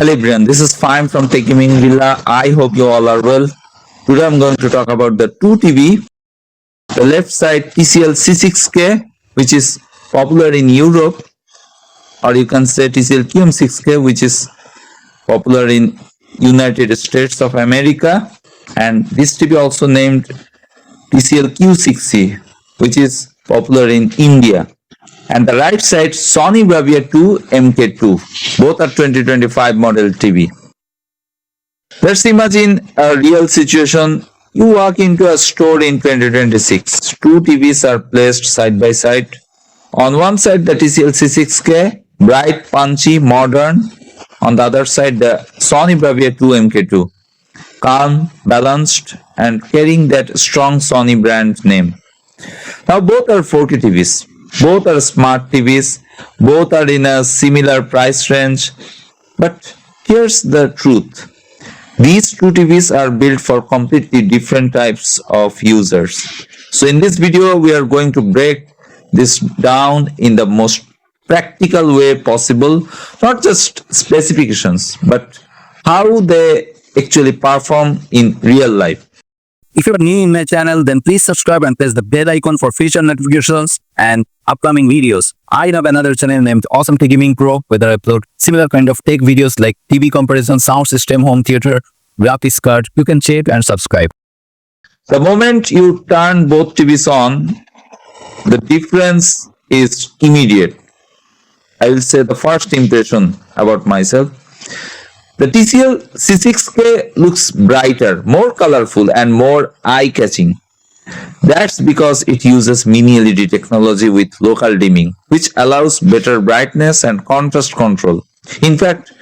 Hello everyone, this is Fine from Tech Gaming Villa. I hope you all are well. Today I'm going to talk about the two TV. The left side TCL C6K, which is popular in Europe, or you can say TCL Q6C, which is popular in United States of America, and this TV also named TCL Q6C, which is popular in India. And the right side Sony Bravia 2 MK2. Both are 2025 model TV. Let's imagine a real situation. You walk into a store in 2026. Two TVs are placed side by side. On one side the TCL C6K, bright, punchy, modern. On the other side the Sony Bravia 2 MK2, calm, balanced, and carrying that strong Sony brand name. Now both are 4K TVs. Both are smart TVs, both are in a similar price range, but here's the truth. These two TVs are built for completely different types of users. So in this video, we are going to break this down in the most practical way possible, not just specifications, but how they actually perform in real life. If you are new in my channel, then please subscribe and press the bell icon for future notifications and upcoming videos. I have another channel named Awesome Tech Gaming Pro, where I upload similar kind of tech videos like TV comparison, sound system, home theater, graphics card. You can check and subscribe. The moment you turn both TVs on, the difference is immediate. I will say the first impression about myself. The TCL C6K looks brighter, more colorful, and more eye-catching. That's because it uses mini LED technology with local dimming, which allows better brightness and contrast control. In fact,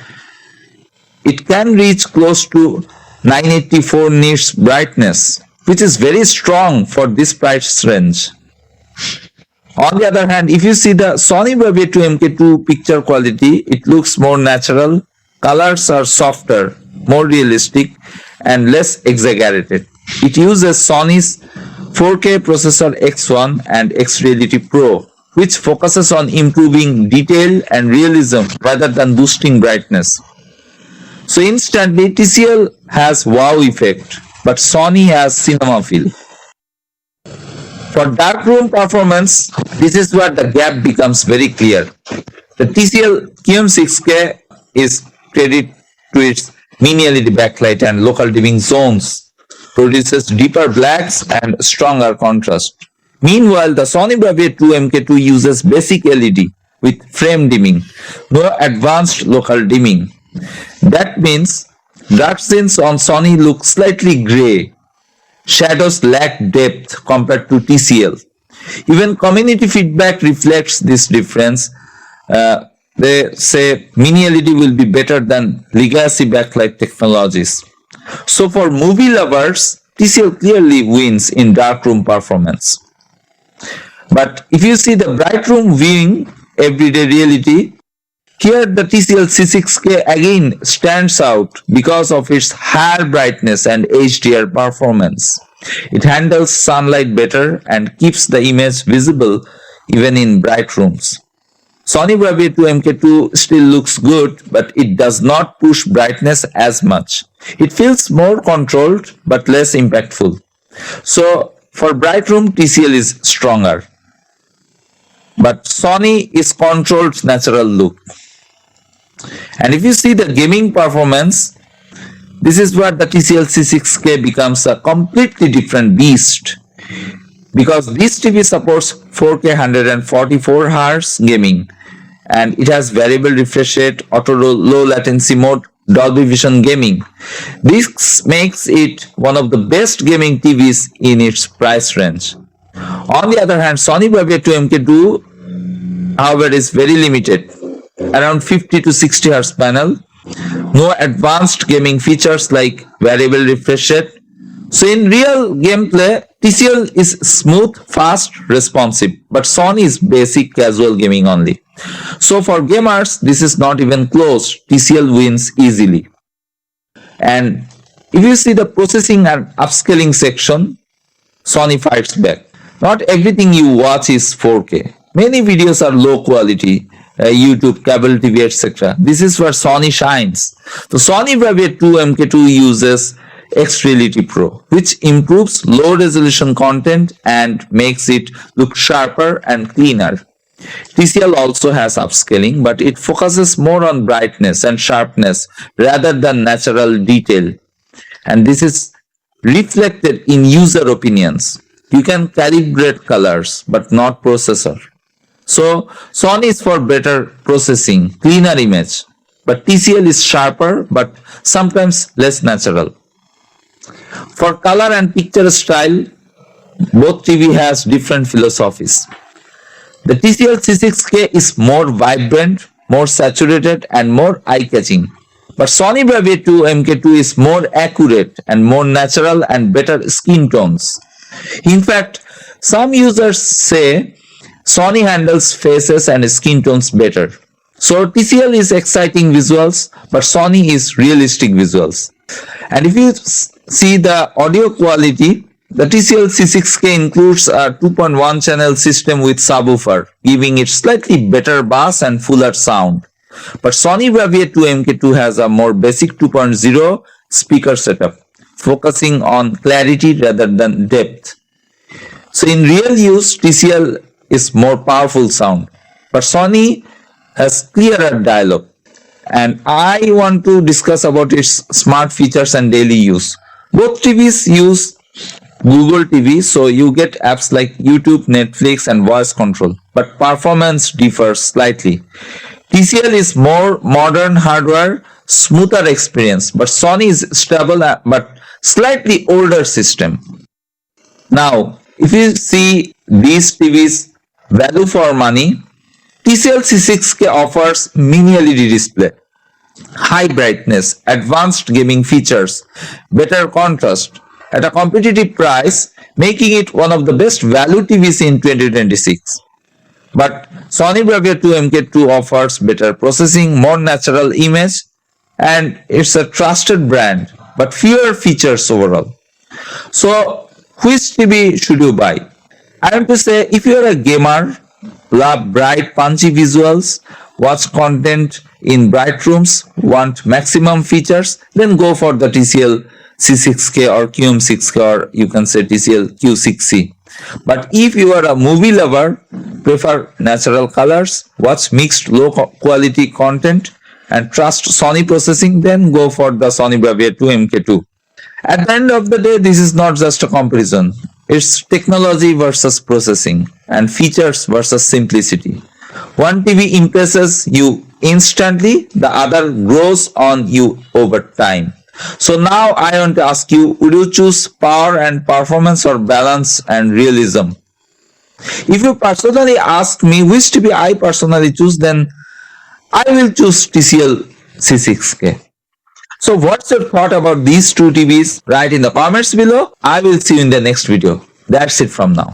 it can reach close to 984 nits brightness, which is very strong for this price range. On the other hand, if you see the Sony Bravia 2 MK2 picture quality, it looks more natural. Colors are softer, more realistic, and less exaggerated. It uses Sony's 4K processor X1 and X Reality Pro, which focuses on improving detail and realism rather than boosting brightness. So instantly, TCL has wow effect, but Sony has cinema feel. For darkroom performance, this is where the gap becomes very clear. The TCL Q6C is credit to its mini LED backlight and local dimming zones, produces deeper blacks and stronger contrast. Meanwhile, the Sony Bravia 2 MK2 uses basic LED with frame dimming, no advanced local dimming. That means dark scenes on Sony look slightly grey. Shadows lack depth compared to TCL. Even community feedback reflects this difference. They say mini LED will be better than legacy backlight technologies. So for movie lovers, TCL clearly wins in darkroom performance. But if you see the bright room viewing, everyday reality, here the TCL C6K again stands out because of its higher brightness and HDR performance. It handles sunlight better and keeps the image visible even in bright rooms. Sony Bravia 2 MK2 still looks good, but it does not push brightness as much. It feels more controlled but less impactful. So for bright room, TCL is stronger. But Sony is controlled natural look. And if you see the gaming performance, this is where the TCL C6K becomes a completely different beast. Because this TV supports 4K 144Hz gaming, and it has variable refresh rate, auto low latency mode, Dolby Vision gaming. This makes it one of the best gaming TVs in its price range. On the other hand, Sony Bravia 2 MK2, however, is very limited, around 50 to 60 Hz panel, no advanced gaming features like variable refresh rate. So in real gameplay, TCL is smooth, fast, responsive, but Sony is basic casual gaming only. So for gamers, this is not even close. TCL wins easily. And if you see the processing and upscaling section, Sony fights back. Not everything you watch is 4K. Many videos are low quality, YouTube, cable TV, etc. This is where Sony shines. The Sony Bravia 2 MK2 uses X-Reality Pro, which improves low resolution content and makes it look sharper and cleaner. TCL also has upscaling, but it focuses more on brightness and sharpness rather than natural detail. And this is reflected in user opinions. You can calibrate colors, but not processor. So Sony is for better processing, cleaner image, but TCL is sharper, but sometimes less natural. For color and picture style, both TV has different philosophies. The TCL C6K is more vibrant, more saturated, and more eye-catching. But Sony Bravia 2 MK2 is more accurate and more natural and better skin tones. In fact, some users say Sony handles faces and skin tones better. So TCL is exciting visuals, but Sony is realistic visuals. And if you see the audio quality, the TCL C6K includes a 2.1 channel system with subwoofer, giving it slightly better bass and fuller sound. But Sony Bravia 2 MK2 has a more basic 2.0 speaker setup, focusing on clarity rather than depth. So in real use, TCL is more powerful sound, but Sony has clearer dialogue. And I want to discuss about its smart features and daily use. Both TVs use Google TV, so you get apps like YouTube, Netflix, and voice control, but performance differs slightly. TCL is more modern hardware, smoother experience, but Sony is stable but slightly older system. Now, if you see these TVs value for money, TCL C6K offers mini LED display, high brightness, advanced gaming features, better contrast at a competitive price, making it one of the best value TVs in 2026. But Sony Bravia 2 MK2 offers better processing, more natural image, and it's a trusted brand, but fewer features overall. So, which TV should you buy? I want to say, if you're a gamer, love bright, punchy visuals, watch content in bright rooms, want maximum features, then go for the TCL C6K or QM6K, or you can say TCL Q6C. But if you are a movie lover, prefer natural colors, watch mixed low quality content, and trust Sony processing, then go for the Sony Bravia 2 MK2. At the end of the day, this is not just a comparison. It's technology versus processing and features versus simplicity. One TV impresses you instantly, the other grows on you over time. So now I want to ask you, would you choose power and performance or balance and realism? If you personally ask me which TV I personally choose, then I will choose TCL C6K. So what's your thought about these two TVs? Write in the comments below. I will see you in the next video. That's it from now.